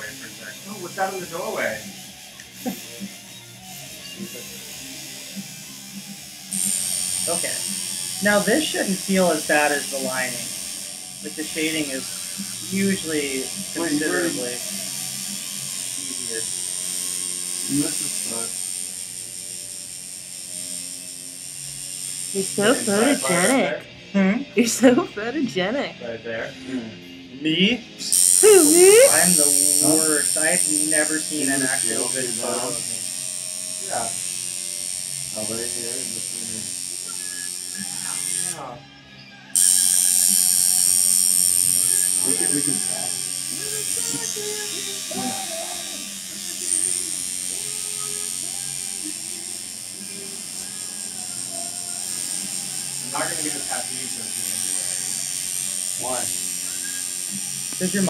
doorway for a second. Oh, what's that in the doorway? Okay. Now this shouldn't feel as bad as the lining. Like the shading is usually considerably easier. This is fun. You're so photogenic. You're so photogenic. Right there. Me? Who, me? I'm the worst. I've never seen an actual good photo of me. Yeah. I'll lay here in between here. Wow. We can stop. I'm not gonna get a tattoo from you anyway. Why? Does your